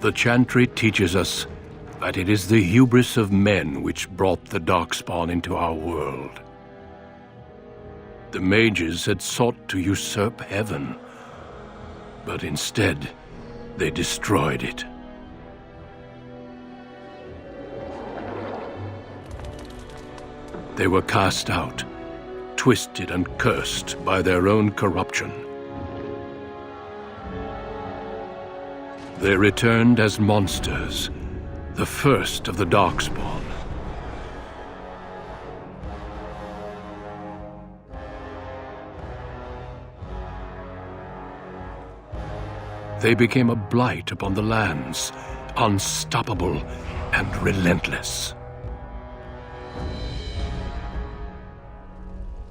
The Chantry teaches us that it is the hubris of men which brought the Darkspawn into our world. The mages had sought to usurp heaven, but instead they destroyed it. They were cast out, twisted and cursed by their own corruption. They returned as monsters, the first of the Darkspawn. They became a blight upon the lands, unstoppable and relentless.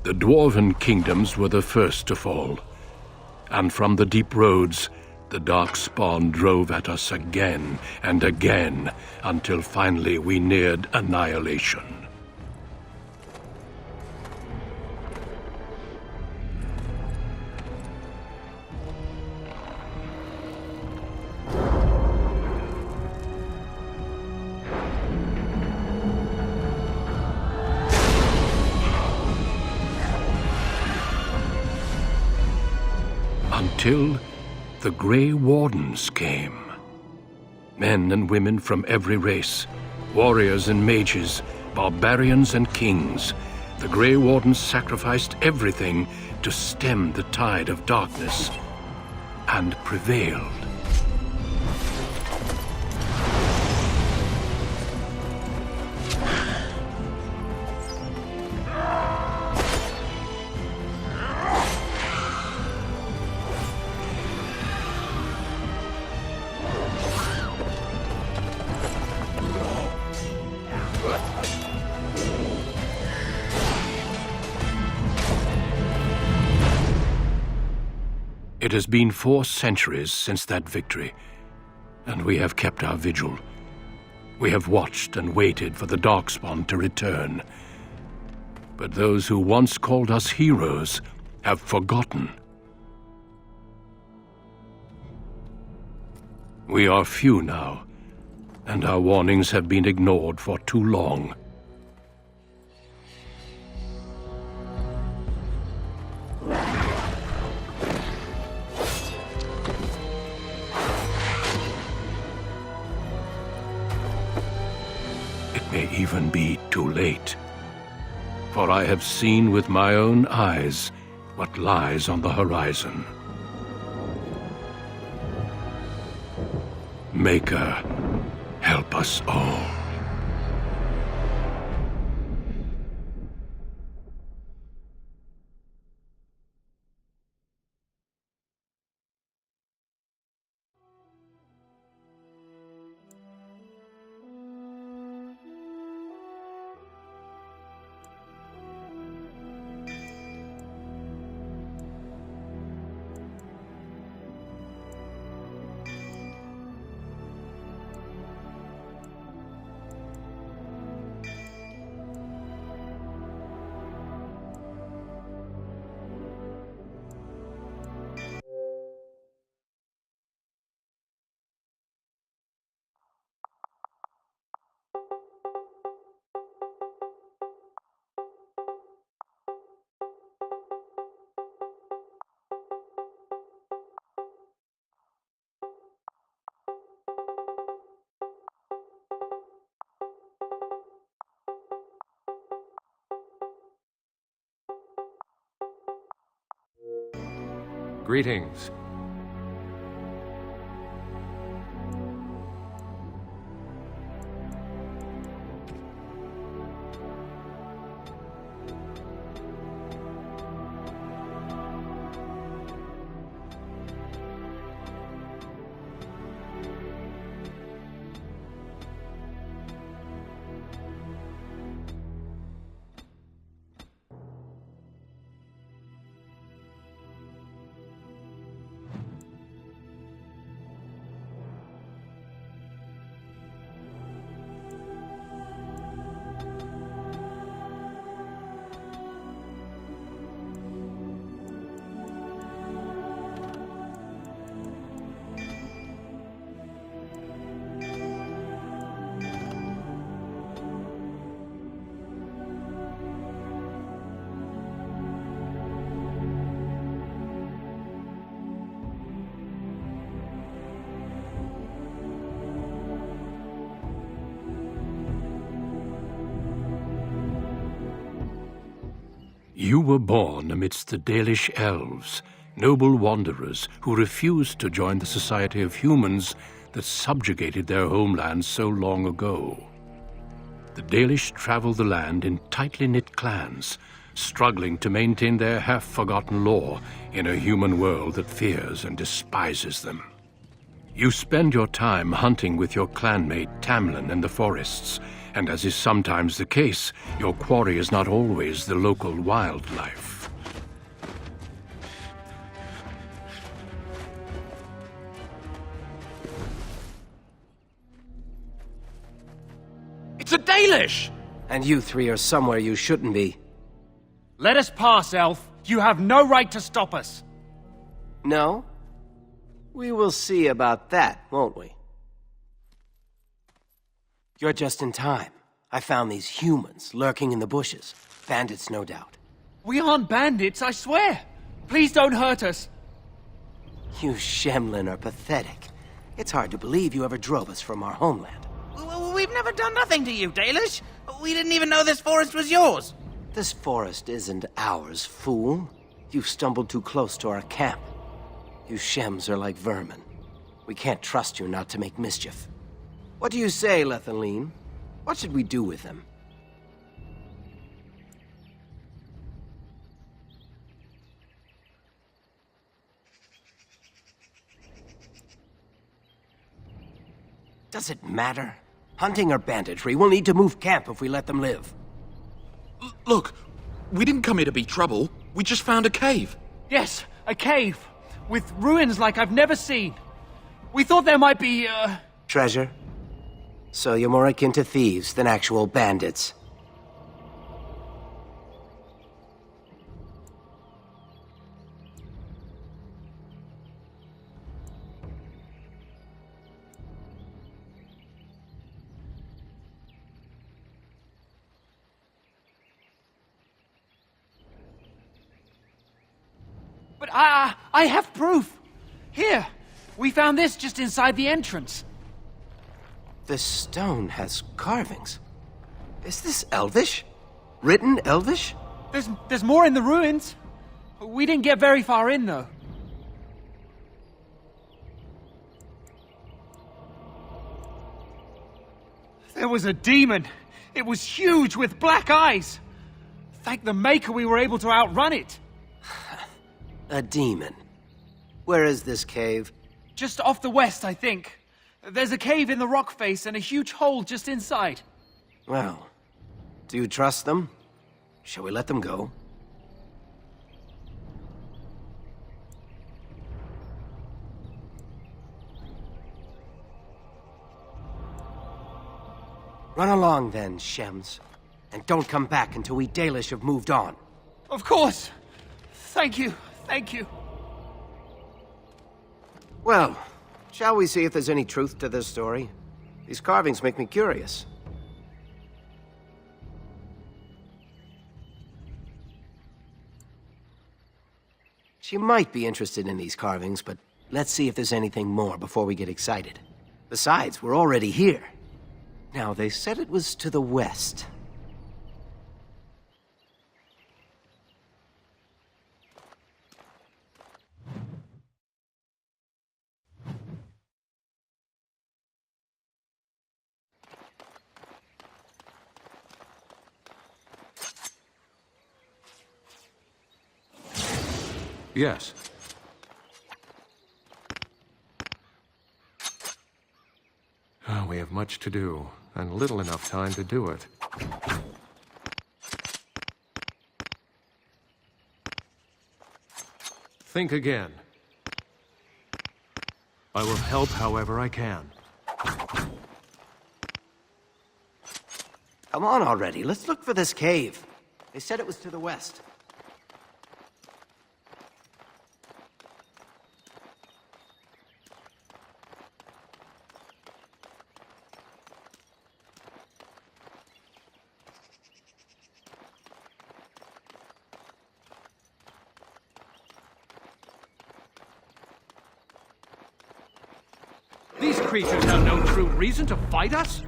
The Dwarven kingdoms were the first to fall, and from the deep roads, the Darkspawn drove at us again and again, until finally we neared annihilation. Until the Grey Wardens came. Men and women from every race, warriors and mages, barbarians and kings. The Grey Wardens sacrificed everything to stem the tide of darkness, and prevailed. It has been 4 centuries since that victory, and we have kept our vigil. We have watched and waited for the Darkspawn to return. But those who once called us heroes have forgotten. We are few now, and our warnings have been ignored for too long. May even be too late. For I have seen with my own eyes what lies on the horizon. Maker, help us all. Greetings. You were born amidst the Dalish elves, noble wanderers who refused to join the society of humans that subjugated their homeland so long ago. The Dalish travel the land in tightly knit clans, struggling to maintain their half-forgotten lore in a human world that fears and despises them. You spend your time hunting with your clanmate Tamlin in the forests, and as is sometimes the case, your quarry is not always the local wildlife. It's a Dalish! And you three are somewhere you shouldn't be. Let us pass, Elf. You have no right to stop us. No? We will see about that, won't we? You're just in time. I found these humans lurking in the bushes. Bandits, no doubt. We aren't bandits, I swear. Please don't hurt us. You Shemlin are pathetic. It's hard to believe you ever drove us from our homeland. We've never done nothing to you, Dalish. We didn't even know this forest was yours. This forest isn't ours, fool. You've stumbled too close to our camp. You Shems are like vermin. We can't trust you not to make mischief. What do you say, Lethaline? What should we do with them? Does it matter? Hunting or banditry, we'll need to move camp if we let them live. Look, we didn't come here to be trouble. We just found a cave. Yes, a cave. With ruins like I've never seen. We thought there might be, Treasure? So you're more akin to thieves than actual bandits. But I have proof. Here, we found this just inside the entrance. This stone has carvings. Is this Elvish? Written Elvish? There's more in the ruins. We didn't get very far in, though. There was a demon. It was huge with black eyes. Thank the Maker we were able to outrun it. A demon. Where is this cave? Just off the west, I think. There's a cave in the rock face and a huge hole just inside. Well, do you trust them? Shall we let them go? Run along then, Shems. And don't come back until we Dalish have moved on. Of course. Thank you. Thank you. Well, shall we see if there's any truth to this story? These carvings make me curious. She might be interested in these carvings, but let's see if there's anything more before we get excited. Besides, we're already here. Now, they said it was to the west. Yes. We have much to do, and little enough time to do it. Think again. I will help however I can. Come on already, let's look for this cave. They said it was to the west. These creatures have no true reason to fight us?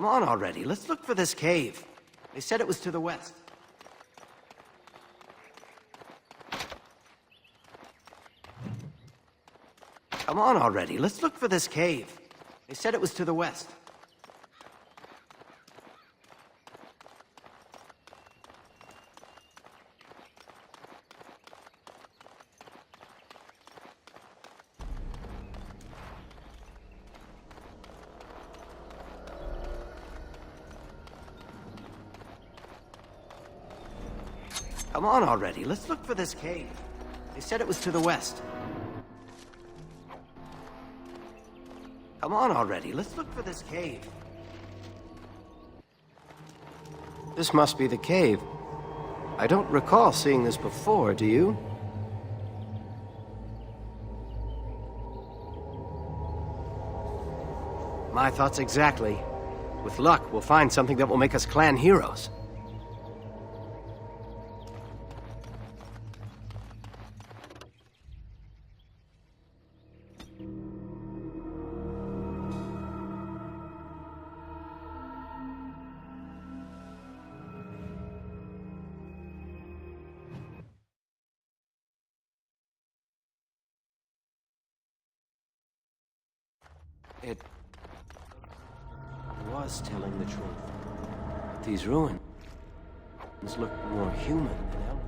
Come on already, let's look for this cave. They said it was to the west. Come on already, let's look for this cave. They said it was to the west. Come on already, let's look for this cave. They said it was to the west. Come on already, let's look for this cave. This must be the cave. I don't recall seeing this before, do you? My thoughts exactly. With luck, we'll find something that will make us clan heroes. It was telling the truth. But these ruins look more human than ever.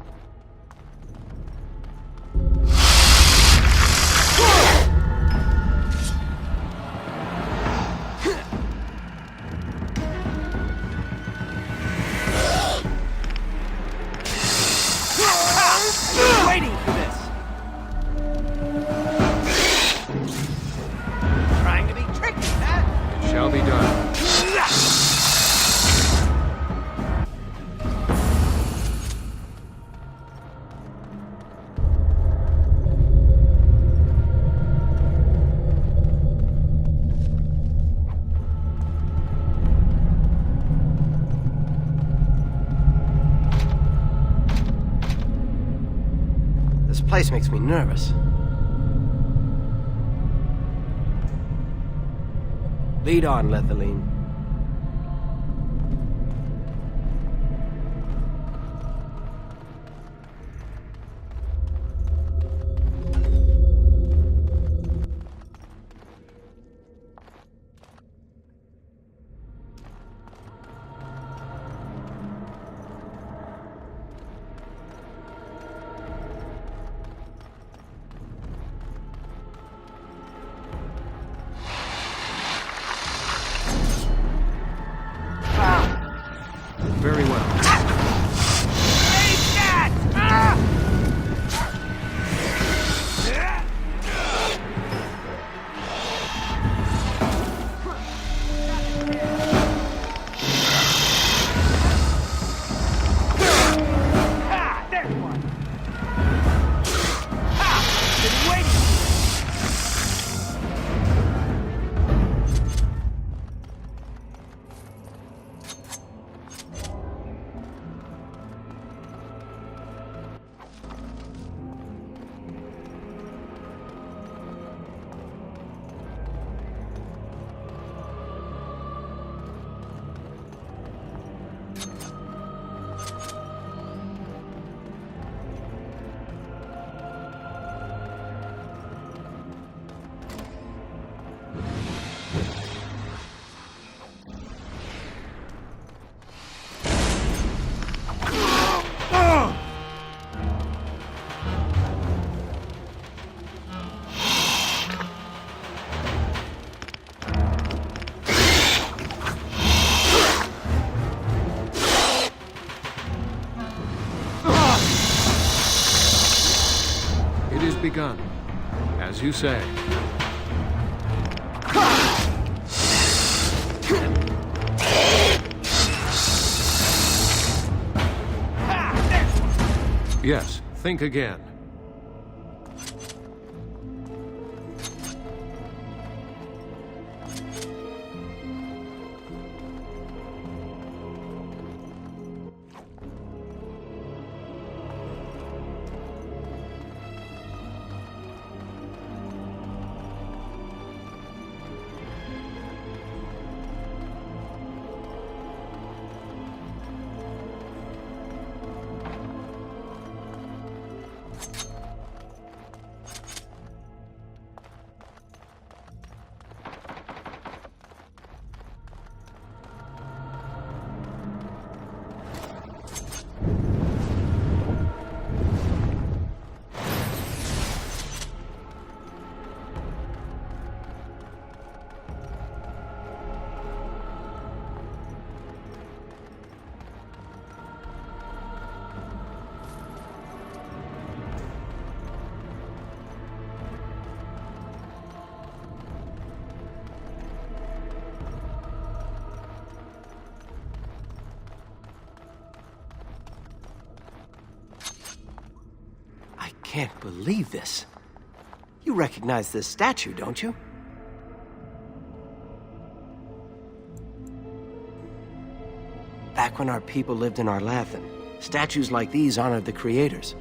I've been waiting for this. Trying to be tricky, huh? It shall be done. This place makes me nervous. Lead on, Lethaline. Very well. It is begun, as you say. Yes, think again. can't believe this. You recognize this statue, don't you? Back when our people lived in Arlathan, statues like these honored the creators.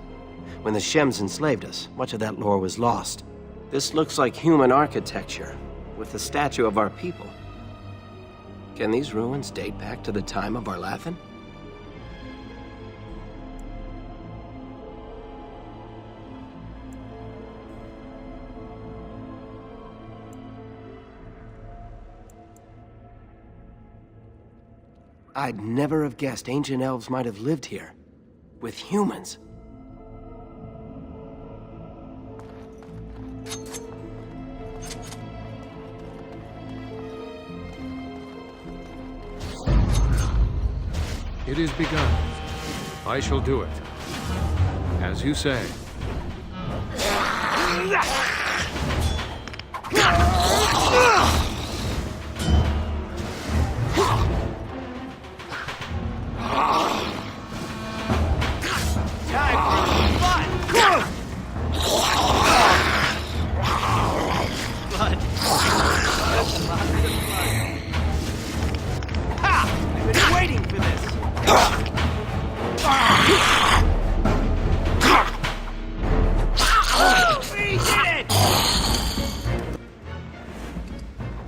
When the Shems enslaved us, much of that lore was lost. This looks like human architecture, with the statue of our people. Can these ruins date back to the time of Arlathan? I'd never have guessed ancient elves might have lived here, with humans. It is begun. I shall do it. As you say.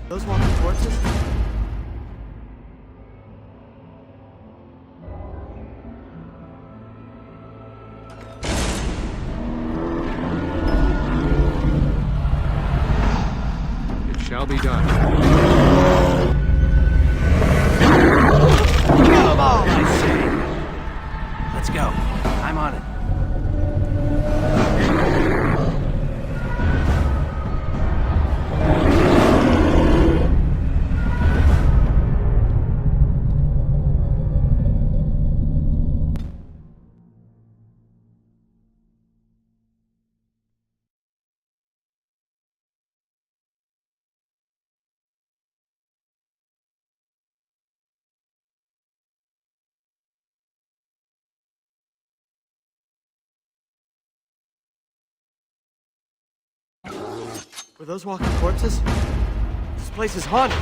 Those walking corpses? It shall be done. Kill them all, I say! Let's go. I'm on it. Were those walking corpses? This place is haunted.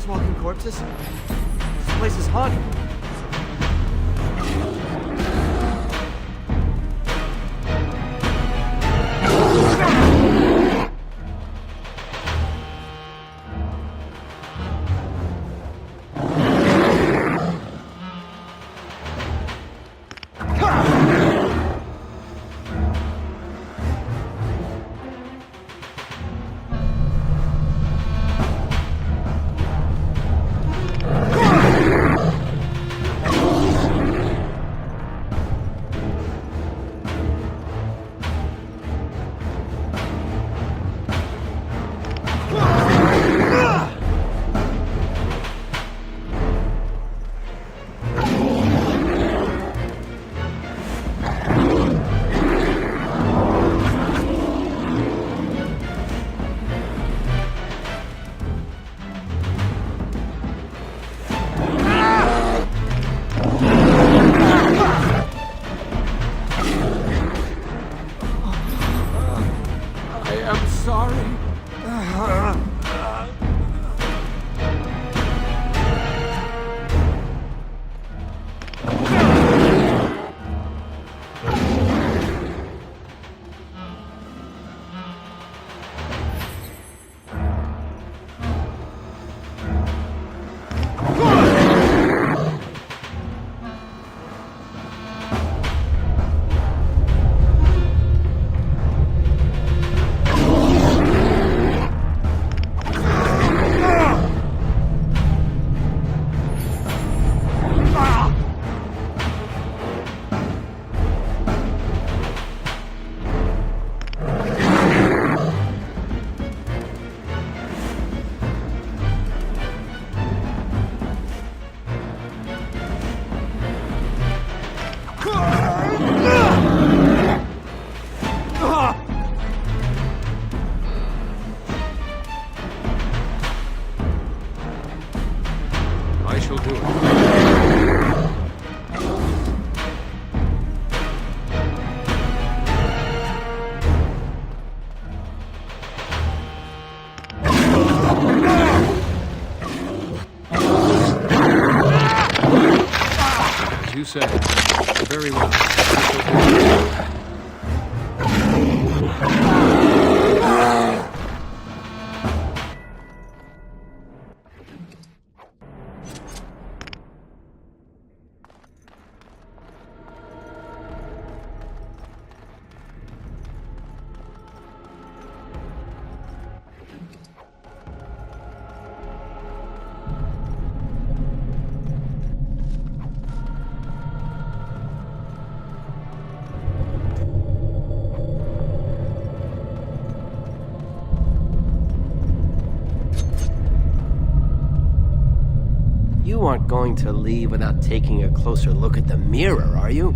Walking corpses? This place is haunted. I am sorry. That'll do it. As you said. Very well. You aren't going to leave without taking a closer look at the mirror, are you?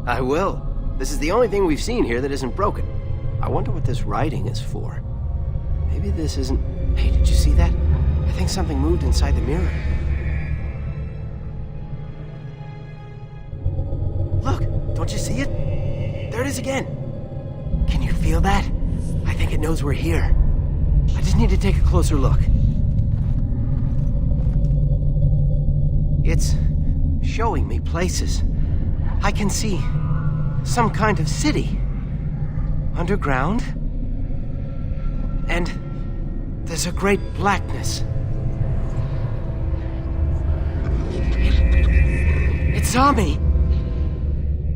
I will. This is the only thing we've seen here that isn't broken. I wonder what this writing is for. Maybe this isn't... Hey, did you see that? I think something moved inside the mirror. Look, don't you see it? There it is again. Can you feel that? I think it knows we're here. I just need to take a closer look. It's showing me places. I can see some kind of city. Underground. And there's a great blackness. It saw me.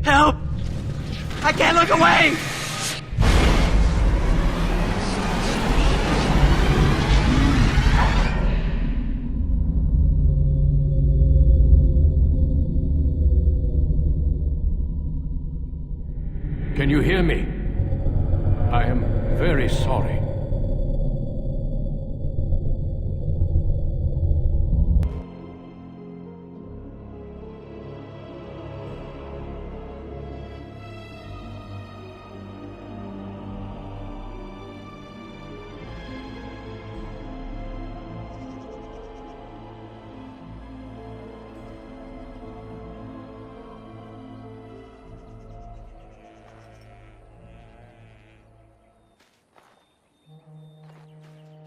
Help! I can't look away! Can you hear me? I am very sorry.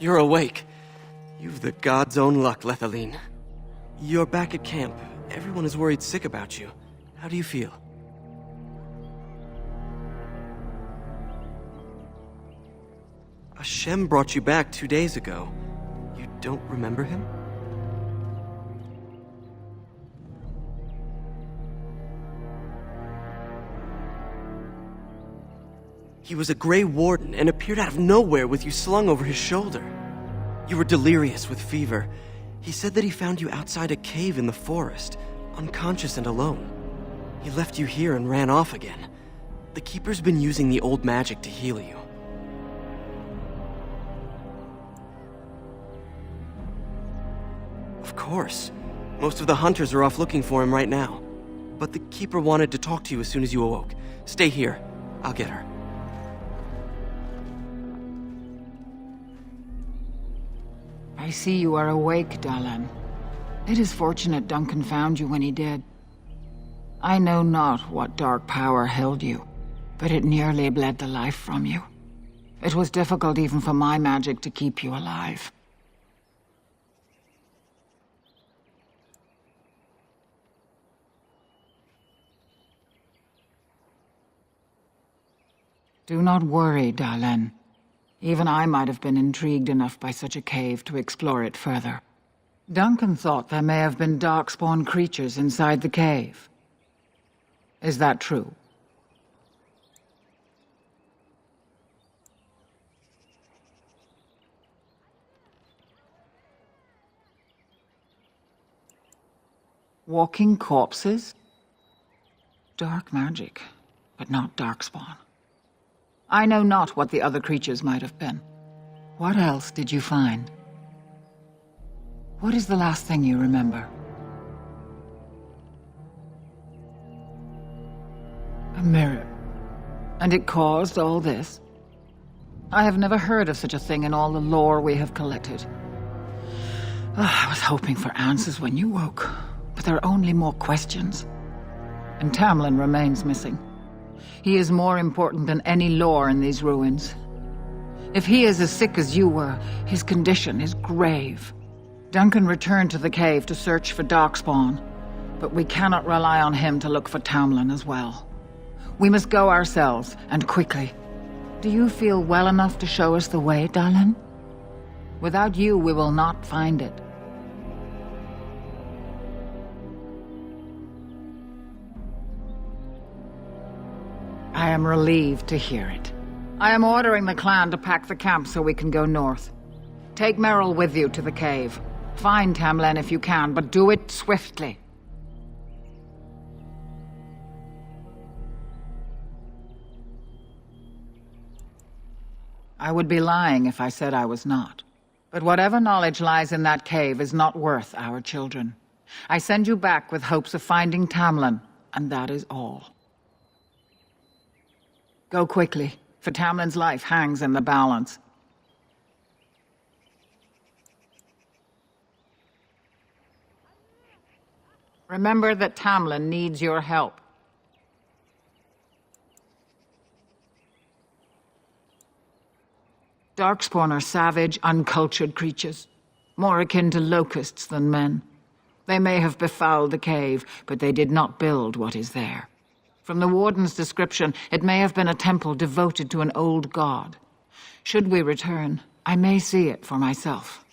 You're awake. You've the god's own luck, Lethaline. You're back at camp. Everyone is worried sick about you. How do you feel? Hashem brought you back 2 days ago. You don't remember him? He was a Grey Warden and appeared out of nowhere with you slung over his shoulder. You were delirious with fever. He said that he found you outside a cave in the forest, unconscious and alone. He left you here and ran off again. The Keeper's been using the old magic to heal you. Of course. Most of the hunters are off looking for him right now. But the Keeper wanted to talk to you as soon as you awoke. Stay here. I'll get her. I see you are awake, Dahlan. It is fortunate Duncan found you when he did. I know not what dark power held you, but it nearly bled the life from you. It was difficult even for my magic to keep you alive. Do not worry, Dahlan. Even I might have been intrigued enough by such a cave to explore it further. Duncan thought there may have been darkspawn creatures inside the cave. Is that true? Walking corpses? Dark magic, but not darkspawn. I know not what the other creatures might have been. What else did you find? What is the last thing you remember? A mirror. And it caused all this? I have never heard of such a thing in all the lore we have collected. I was hoping for answers when you woke, but there are only more questions. And Tamlin remains missing. He is more important than any lore in these ruins. If he is as sick as you were, his condition is grave. Duncan returned to the cave to search for Darkspawn, but we cannot rely on him to look for Tamlin as well. We must go ourselves, and quickly. Do you feel well enough to show us the way, Dallin? Without you, we will not find it. I am relieved to hear it. I am ordering the clan to pack the camp so we can go north. Take Merrill with you to the cave. Find Tamlin if you can, but do it swiftly. I would be lying if I said I was not. But whatever knowledge lies in that cave is not worth our children. I send you back with hopes of finding Tamlin, and that is all. Go quickly, for Tamlin's life hangs in the balance. Remember that Tamlin needs your help. Darkspawn are savage, uncultured creatures, more akin to locusts than men. They may have befouled the cave, but they did not build what is there. From the Warden's description, it may have been a temple devoted to an old god. Should we return, I may see it for myself.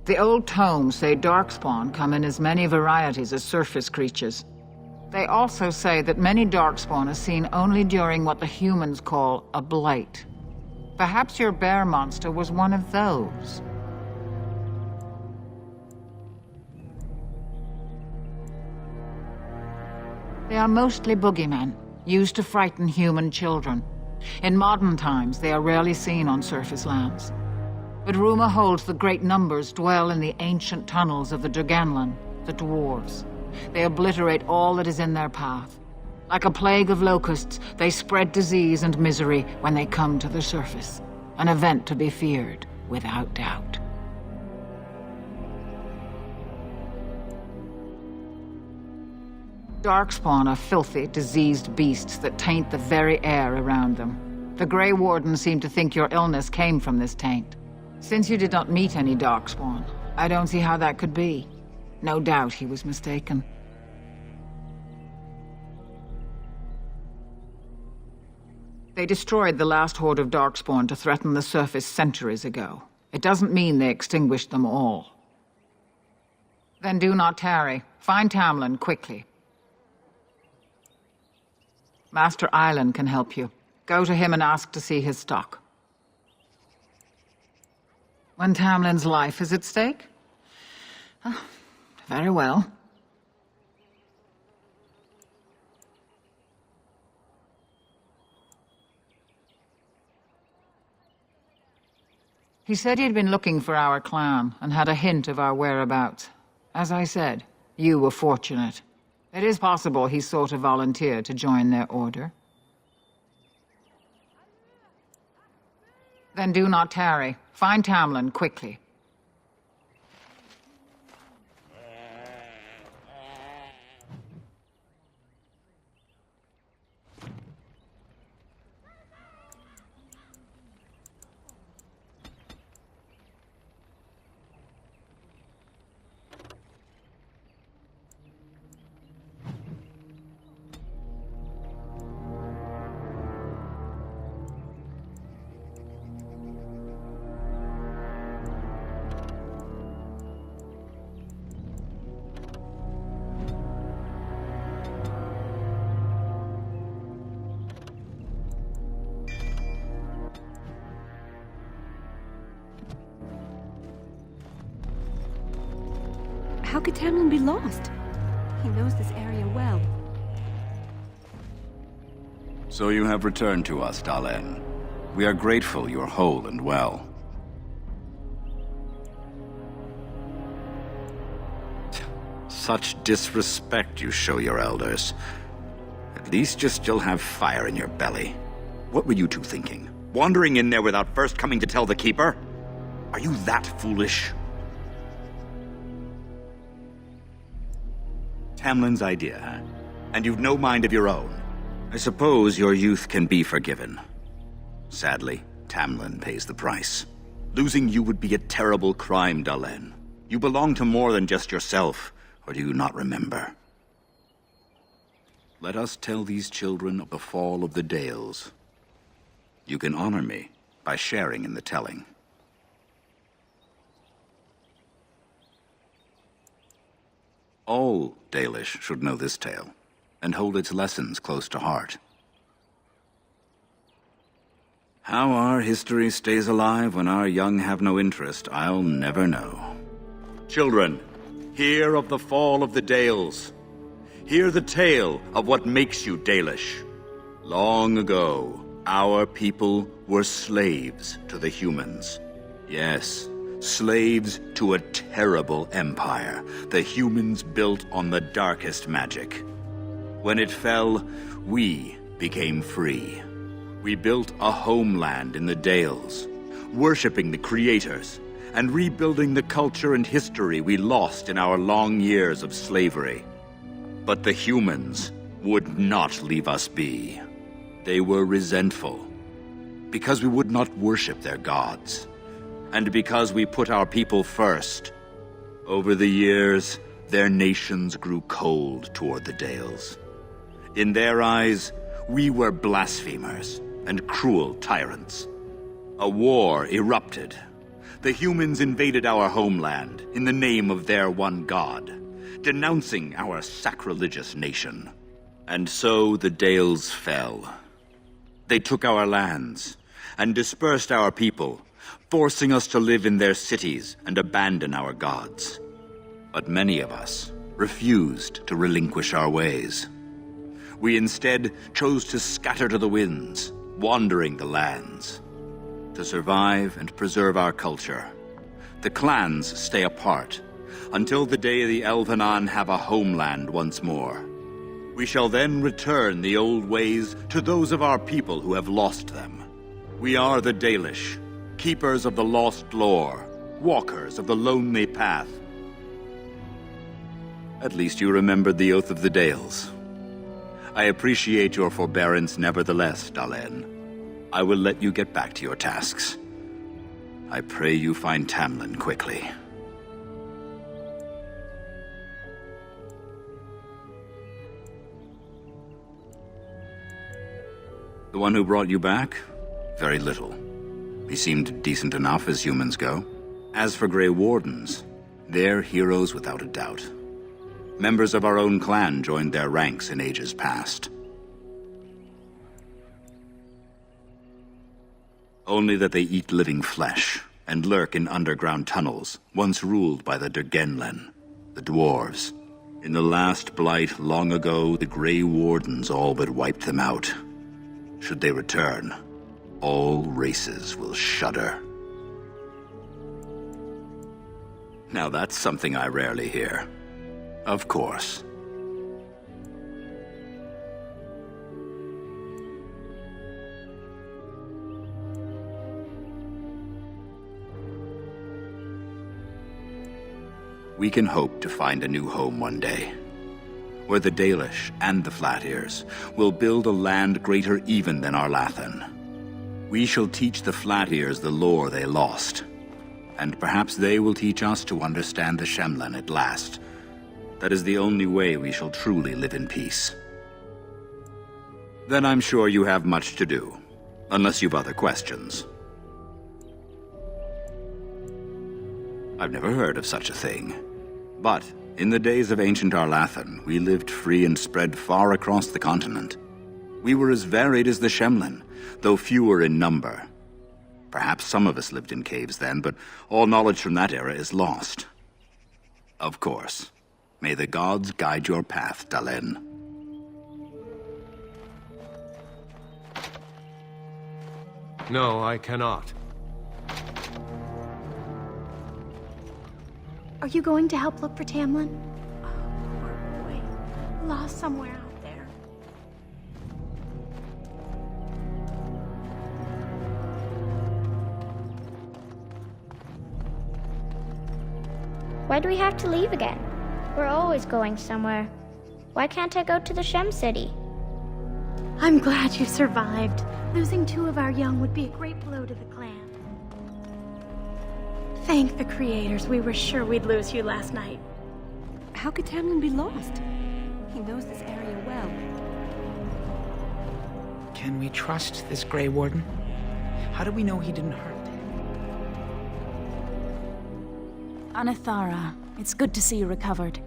The old tomes say Darkspawn come in as many varieties as surface creatures. They also say that many Darkspawn are seen only during what the humans call a blight. Perhaps your bear monster was one of those. They are mostly boogeymen, used to frighten human children. In modern times, they are rarely seen on surface lands. But rumor holds the great numbers dwell in the ancient tunnels of the Draganlan, the dwarves. They obliterate all that is in their path. Like a plague of locusts, they spread disease and misery when they come to the surface. An event to be feared, without doubt. Darkspawn are filthy, diseased beasts that taint the very air around them. The Grey Warden seemed to think your illness came from this taint. Since you did not meet any Darkspawn, I don't see how that could be. No doubt he was mistaken. They destroyed the last horde of Darkspawn to threaten the surface centuries ago. It doesn't mean they extinguished them all. Then do not tarry. Find Tamlin quickly. Master Island can help you. Go to him and ask to see his stock. When Tamlin's life is at stake? Oh, very well. He said he'd been looking for our clan and had a hint of our whereabouts. As I said, you were fortunate. It is possible he sought a volunteer to join their order. Then do not tarry. Find Tamlin quickly. How could Tamlin be lost? He knows this area well. So you have returned to us, Dallin. We are grateful you're whole and well. Such disrespect you show your elders. At least you still have fire in your belly. What were you two thinking? Wandering in there without first coming to tell the Keeper? Are you that foolish? Tamlin's idea, huh? And you've no mind of your own. I suppose your youth can be forgiven. Sadly, Tamlin pays the price. Losing you would be a terrible crime, Dalen. You belong to more than just yourself, or do you not remember? Let us tell these children of the fall of the Dales. You can honor me by sharing in the telling. All Dalish should know this tale, and hold its lessons close to heart. How our history stays alive when our young have no interest, I'll never know. Children, hear of the fall of the Dales. Hear the tale of what makes you Dalish. Long ago, our people were slaves to the humans. Yes, slaves to a terrible empire the humans built on the darkest magic. When it fell, we became free. We built a homeland in the Dales, worshipping the creators, and rebuilding the culture and history we lost in our long years of slavery. But the humans would not leave us be. They were resentful, because we would not worship their gods, and because we put our people first. Over the years, their nations grew cold toward the Dales. In their eyes, we were blasphemers and cruel tyrants. A war erupted. The humans invaded our homeland in the name of their one god, denouncing our sacrilegious nation. And so the Dales fell. They took our lands and dispersed our people, forcing us to live in their cities and abandon our gods. But many of us refused to relinquish our ways. We instead chose to scatter to the winds, wandering the lands. To survive and preserve our culture, the clans stay apart until the day the Elvenan have a homeland once more. We shall then return the old ways to those of our people who have lost them. We are the Dalish, keepers of the lost lore, walkers of the lonely path. At least you remembered the Oath of the Dales. I appreciate your forbearance nevertheless, Dalen. I will let you get back to your tasks. I pray you find Tamlin quickly. The one who brought you back? Very little. He seemed decent enough as humans go. As for Grey Wardens, they're heroes without a doubt. Members of our own clan joined their ranks in ages past. Only that they eat living flesh and lurk in underground tunnels, once ruled by the Dergenlen, the dwarves. In the last blight long ago, the Grey Wardens all but wiped them out. Should they return, all races will shudder. Now that's something I rarely hear. Of course. We can hope to find a new home one day, where the Dalish and the Flat-Ears will build a land greater even than Arlathan. We shall teach the Flat-Ears the lore they lost, and perhaps they will teach us to understand the Shemlen at last. That is the only way we shall truly live in peace. Then I'm sure you have much to do, unless you've other questions. I've never heard of such a thing. But in the days of ancient Arlathan, we lived free and spread far across the continent. We were as varied as the Shemlen, though fewer in number. Perhaps some of us lived in caves then, but all knowledge from that era is lost. Of course. May the gods guide your path, Dalen. No, I cannot. Are you going to help look for Tamlin? lost somewhere out there. Why do we have to leave again? We're always going somewhere. Why can't I go to the Shem City? I'm glad you survived. Losing 2 of our young would be a great blow to the clan. Thank the creators. We were sure we'd lose you last night. How could Tamlin be lost? He knows this area well. Can we trust this Grey Warden? How do we know he didn't hurt? Anithara, it's good to see you recovered.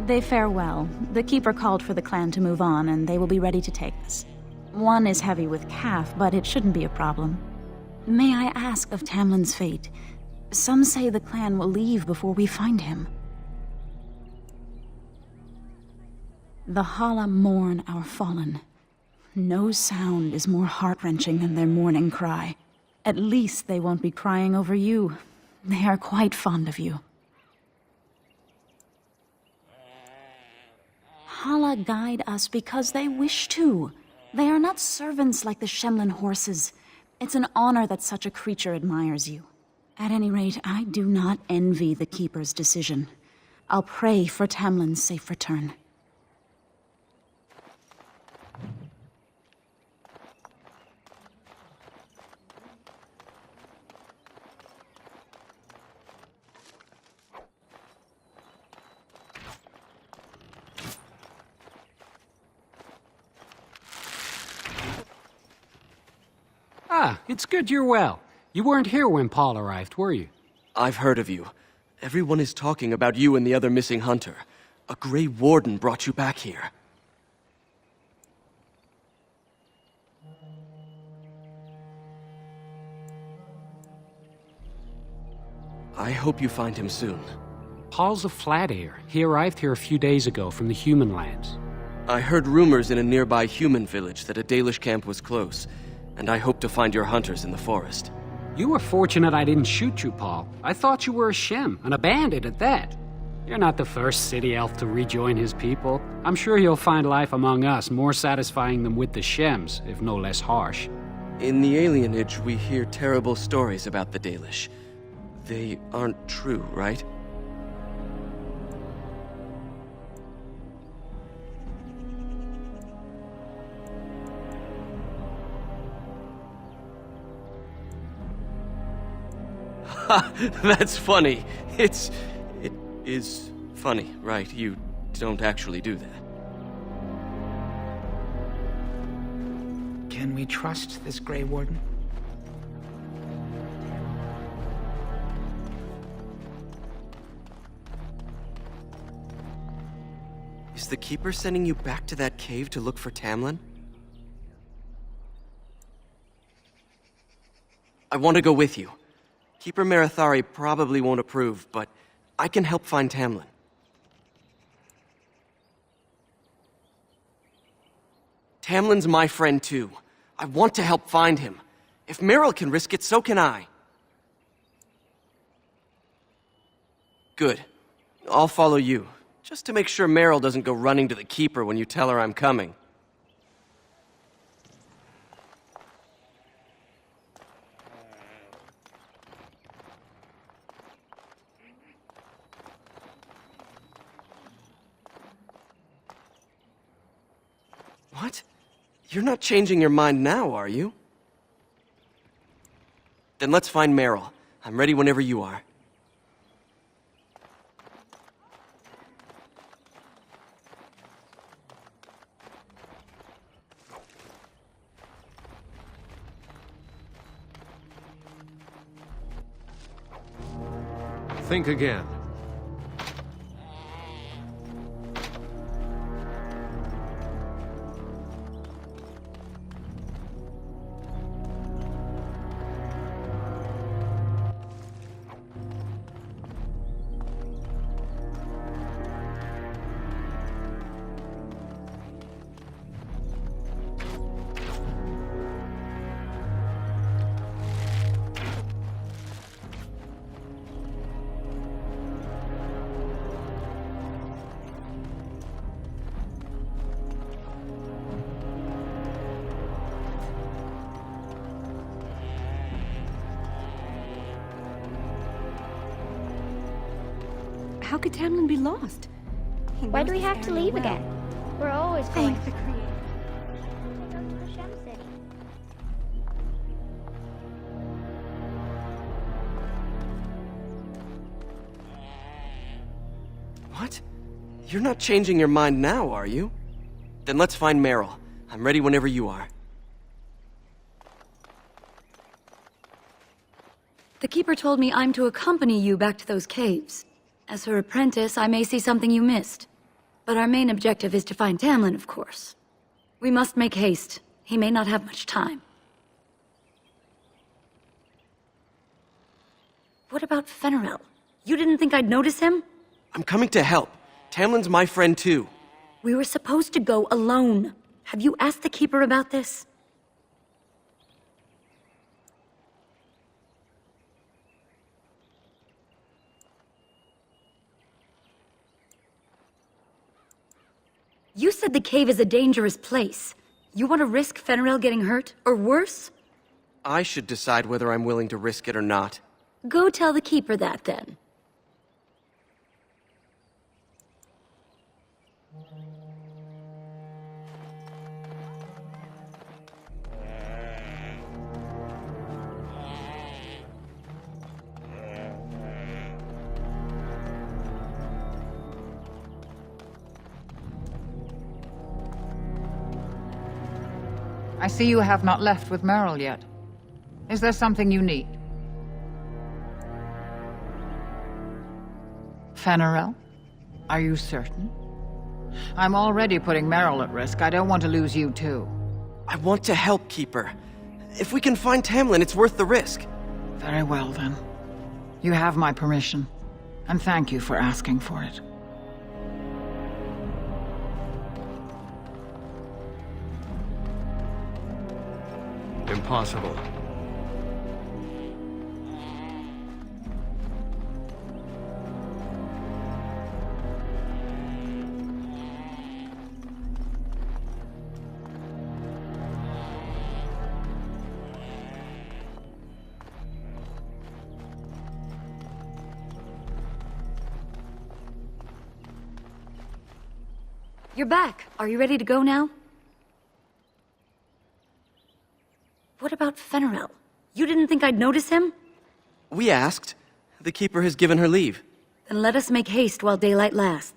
They fare well. The Keeper called for the clan to move on, and they will be ready to take us. One is heavy with calf, but it shouldn't be a problem. May I ask of Tamlin's fate? Some say the clan will leave before we find him. The Hala mourn our fallen. No sound is more heart-wrenching than their mourning cry. At least they won't be crying over you. They are quite fond of you. Hala guide us because they wish to. They are not servants like the Shemlin horses. It's an honor that such a creature admires you. At any rate, I do not envy the Keeper's decision. I'll pray for Tamlin's safe return. Ah, it's good you're well. You weren't here when Paul arrived, were you? I've heard of you. Everyone is talking about you and the other missing hunter. A Grey Warden brought you back here. I hope you find him soon. Paul's a Flat-Ear. He arrived here a few days ago from the human lands. I heard rumors in a nearby human village that a Dalish camp was close, and I hope to find your hunters in the forest. You were fortunate I didn't shoot you, Paul. I thought you were a Shem, and a bandit at that. You're not the first city elf to rejoin his people. I'm sure you'll find life among us more satisfying than with the Shems, if no less harsh. In the alienage, we hear terrible stories about the Dalish. They aren't true, right? That's funny. It is funny, right? You don't actually do that. Can we trust this Grey Warden? Is the Keeper sending you back to that cave to look for Tamlin? I want to go with you. Keeper Marithari probably won't approve, but I can help find Tamlin. Tamlin's my friend too. I want to help find him. If Meryl can risk it, so can I. Good. I'll follow you, just to make sure Meryl doesn't go running to the Keeper when you tell her I'm coming. What? You're not changing your mind now, are you? Then let's find Meryl. I'm ready whenever you are. Think again. How could Tamlin be lost? Why do we have to leave again? We're always going. Thank the Creator. Go to the Shem City. What? You're not changing your mind now, are you? Then let's find Meryl. I'm ready whenever you are. The Keeper told me I'm to accompany you back to those caves. As her apprentice, I may see something you missed. But our main objective is to find Tamlin, of course. We must make haste. He may not have much time. What about Fenrirel? You didn't think I'd notice him? I'm coming to help. Tamlin's my friend too. We were supposed to go alone. Have you asked the Keeper about this? You said the cave is a dangerous place. You want to risk Fenrirel getting hurt, or worse? I should decide whether I'm willing to risk it or not. Go tell the Keeper that, then. I see you have not left with Meryl yet. Is there something you need? Fenrirel? Are you certain? I'm already putting Meryl at risk. I don't want to lose you too. I want to help, Keeper. If we can find Tamlin, it's worth the risk. Very well, then. You have my permission. And thank you for asking for it. Impossible. You're back. Are you ready to go now? What about Fenrirel? You didn't think I'd notice him? We asked. The Keeper has given her leave. Then let us make haste while daylight lasts.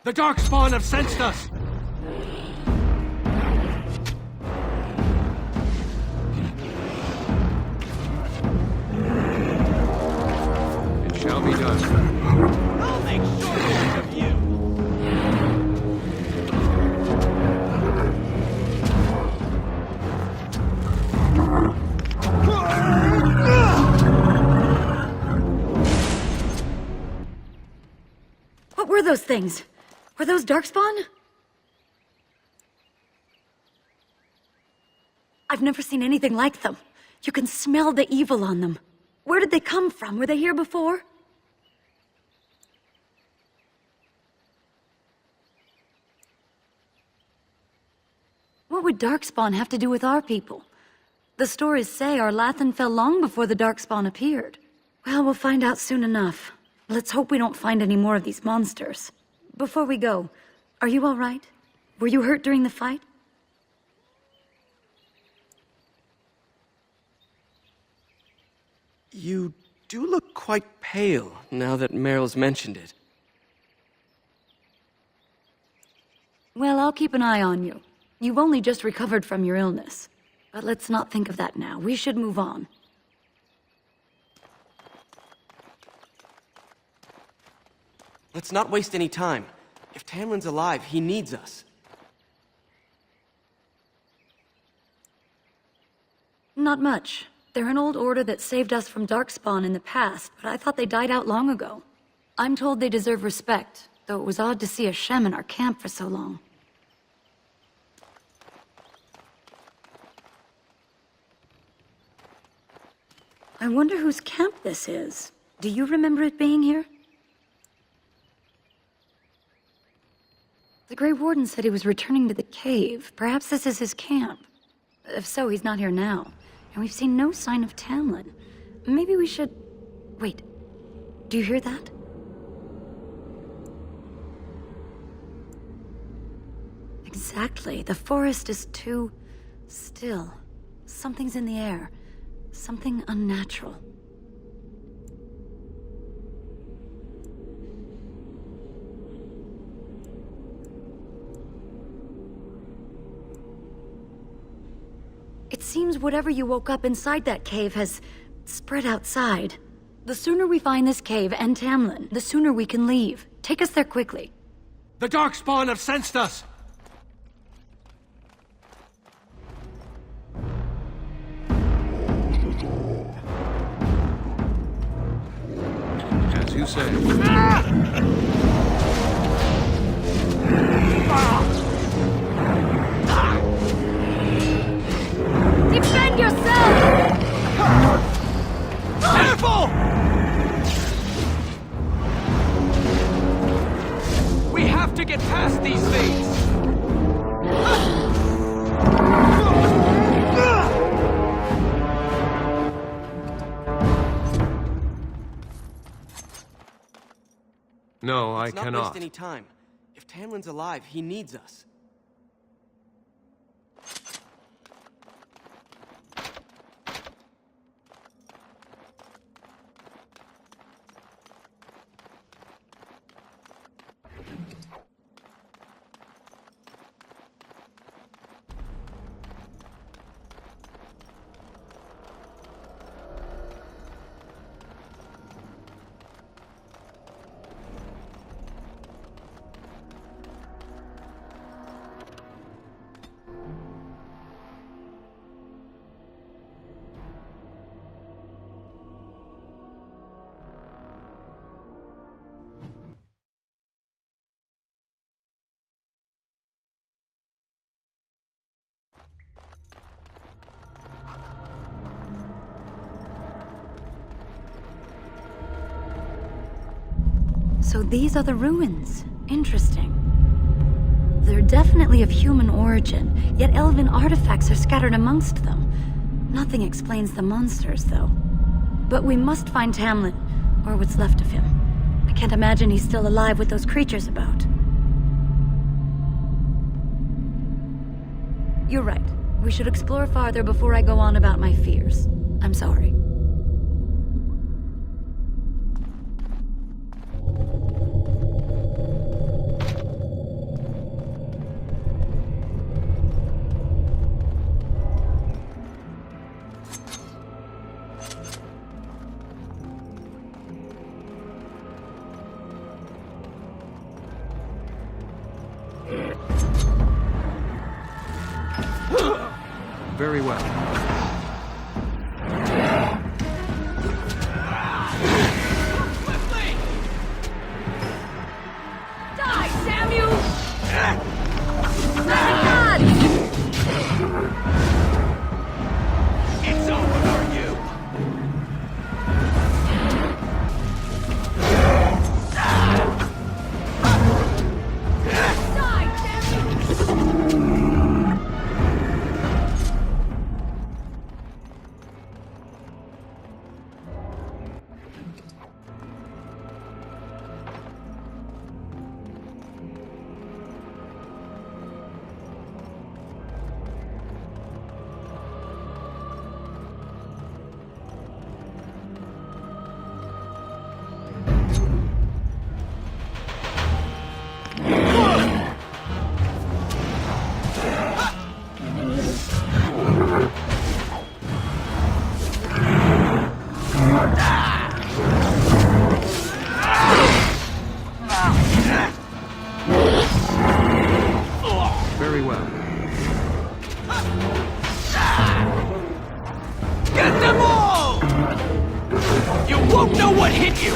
The Darkspawn have sensed us! It shall be done. I'll make short of you! What were those things? Were those Darkspawn? I've never seen anything like them. You can smell the evil on them. Where did they come from? Were they here before? What would Darkspawn have to do with our people? The stories say Arlathan fell long before the Darkspawn appeared. Well, we'll find out soon enough. Let's hope we don't find any more of these monsters. Before we go, are you all right? Were you hurt during the fight? You do look quite pale now that Meryl's mentioned it. Well, I'll keep an eye on you. You've only just recovered from your illness. But let's not think of that now. We should move on. Let's not waste any time. If Tamlin's alive, he needs us. Not much. They're an old order that saved us from Darkspawn in the past, but I thought they died out long ago. I'm told they deserve respect, though it was odd to see a Shem in our camp for so long. I wonder whose camp this is. Do you remember it being here? The Grey Warden said he was returning to the cave. Perhaps this is his camp. If so, he's not here now. And we've seen no sign of Tamlin. Maybe we should... Wait. Do you hear that? Exactly. The forest is too... still. Something's in the air. Something unnatural. It seems whatever you woke up inside that cave has spread outside. The sooner we find this cave and Tamlin, the sooner we can leave. Take us there quickly. The Darkspawn have sensed us! As you say. Defend yourself! Careful! We have to get past these things! No, I Let's not cannot. waste any time. If Tamlin's alive, he needs us. So these are the ruins. Interesting. They're definitely of human origin, yet elven artifacts are scattered amongst them. Nothing explains the monsters, though. But we must find Tamlin, or what's left of him. I can't imagine he's still alive with those creatures about. You're right. We should explore farther before I go on about my fears. I'm sorry. Very well. Die, Samuel! God! It's over for you! Very well. Get them all! You won't know what hit you!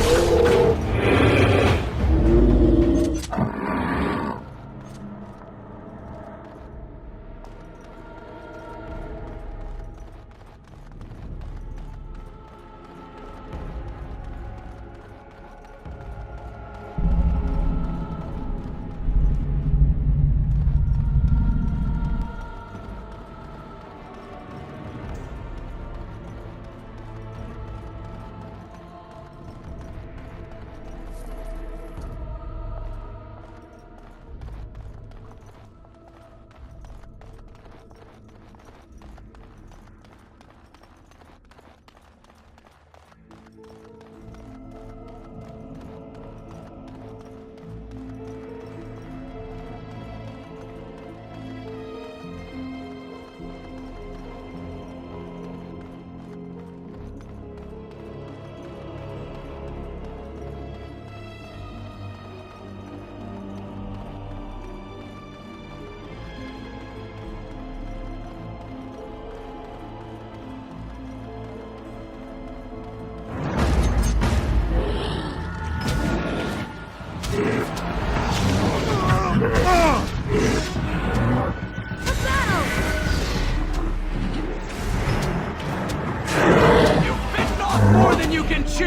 you can chew!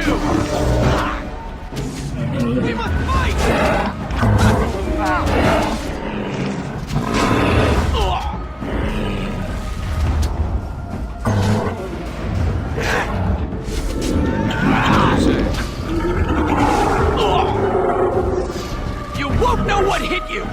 We must fight! You won't know what hit you!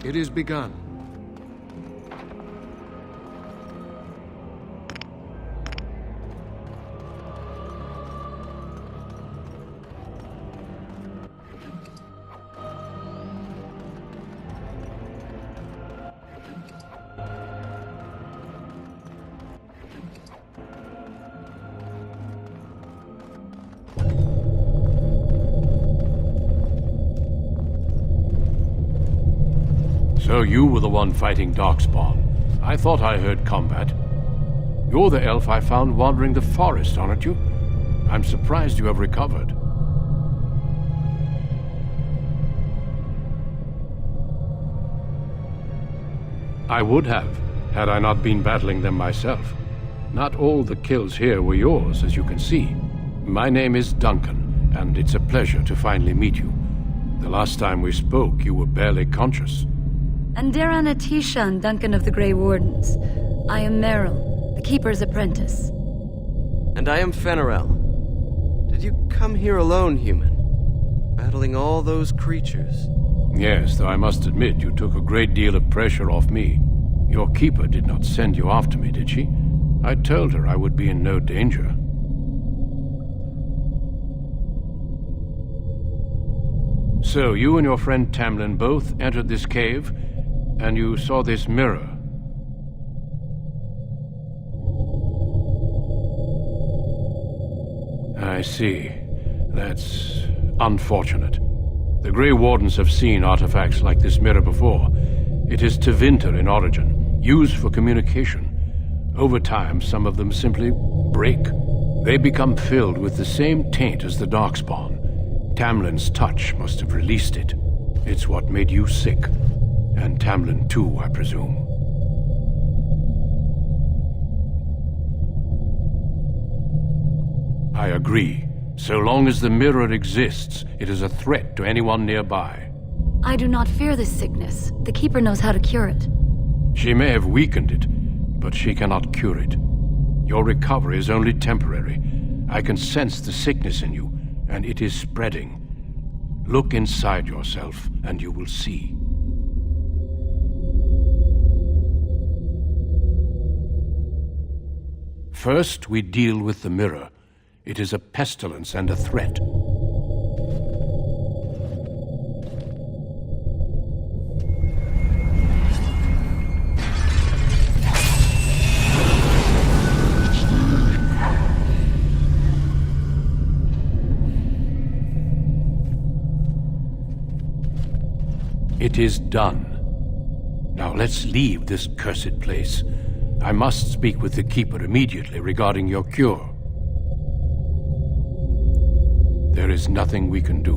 It is begun. So you were the one fighting Darkspawn. I thought I heard combat. You're the elf I found wandering the forest, aren't you? I'm surprised you have recovered. I would have, had I not been battling them myself. Not all the kills here were yours, as you can see. My name is Duncan, and it's a pleasure to finally meet you. The last time we spoke, you were barely conscious. Andarana Tishan, Duncan of the Grey Wardens. I am Meryl, the Keeper's apprentice. And I am Fenarel. Did you come here alone, human? Battling all those creatures? Yes, though I must admit you took a great deal of pressure off me. Your keeper did not send you after me, did she? I told her I would be in no danger. So, you and your friend Tamlin both entered this cave, and you saw this mirror. I see. That's unfortunate. The Grey Wardens have seen artifacts like this mirror before. It is Tevinter in origin, used for communication. Over time, some of them simply break. They become filled with the same taint as the Darkspawn. Tamlin's touch must have released it. It's what made you sick. And Tamlin too, I presume. I agree. So long as the mirror exists, it is a threat to anyone nearby. I do not fear this sickness. The Keeper knows how to cure it. She may have weakened it, but she cannot cure it. Your recovery is only temporary. I can sense the sickness in you, and it is spreading. Look inside yourself, and you will see. First, we deal with the mirror. It is a pestilence and a threat. It is done. Now let's leave this cursed place. I must speak with the Keeper immediately regarding your cure. There is nothing we can do.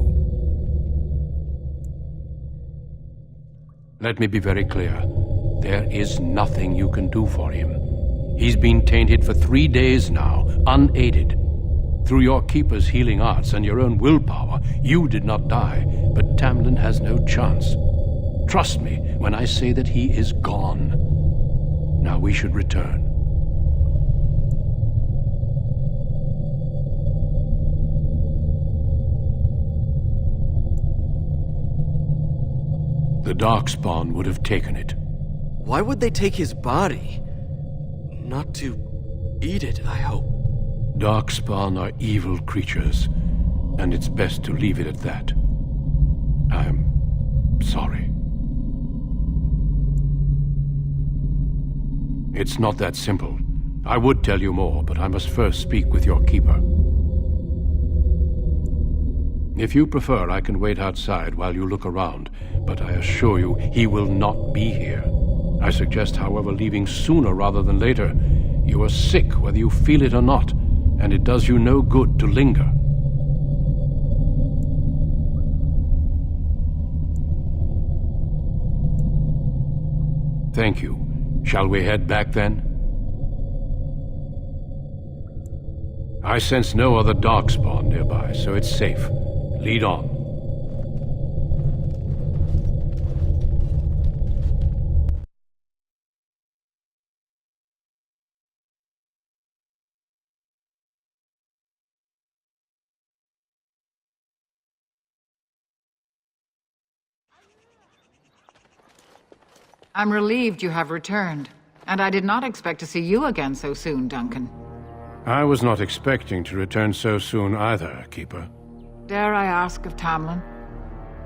Let me be very clear. There is nothing you can do for him. He's been tainted for 3 days now, unaided. Through your Keeper's healing arts and your own willpower, you did not die, but Tamlin has no chance. Trust me when I say that he is gone. Now we should return. The Darkspawn would have taken it. Why would they take his body? Not to eat it, I hope. Darkspawn are evil creatures, and it's best to leave it at that. I'm sorry. It's not that simple. I would tell you more, but I must first speak with your Keeper. If you prefer, I can wait outside while you look around, but I assure you, he will not be here. I suggest, however, leaving sooner rather than later. You are sick, whether you feel it or not. and it does you no good to linger. Thank you. Shall we head back then? I sense no other Darkspawn nearby, so it's safe. Lead on. I'm relieved you have returned, and I did not expect to see you again so soon, Duncan. I was not expecting to return so soon either, Keeper. Dare I ask of Tamlin?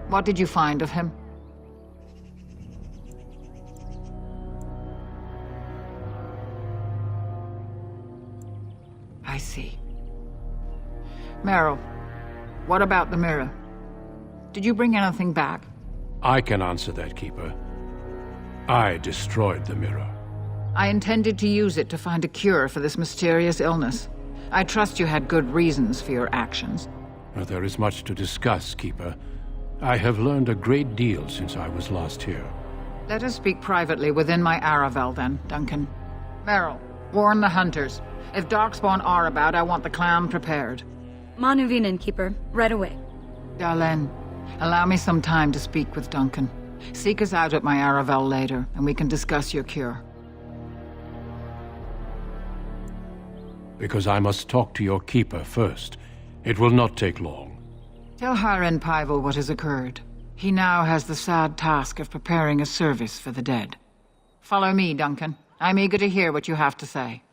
What did you find of him? I see. Meryl, what about the mirror? Did you bring anything back? I can answer that, Keeper. I destroyed the mirror. I intended to use it to find a cure for this mysterious illness. I trust you had good reasons for your actions. Well, there is much to discuss, Keeper. I have learned a great deal since I was last here. Let us speak privately within my Aravel, then, Duncan. Meryl, warn the hunters. If Darkspawn are about, I want the clan prepared. Manuvinen, Keeper. Right away. Dalen, allow me some time to speak with Duncan. Seek us out at my Aravel later, and we can discuss your cure. Because I must talk to your Keeper first. It will not take long. Tell Haren Pyvel what has occurred. He now has the sad task of preparing a service for the dead. Follow me, Duncan. I'm eager to hear what you have to say.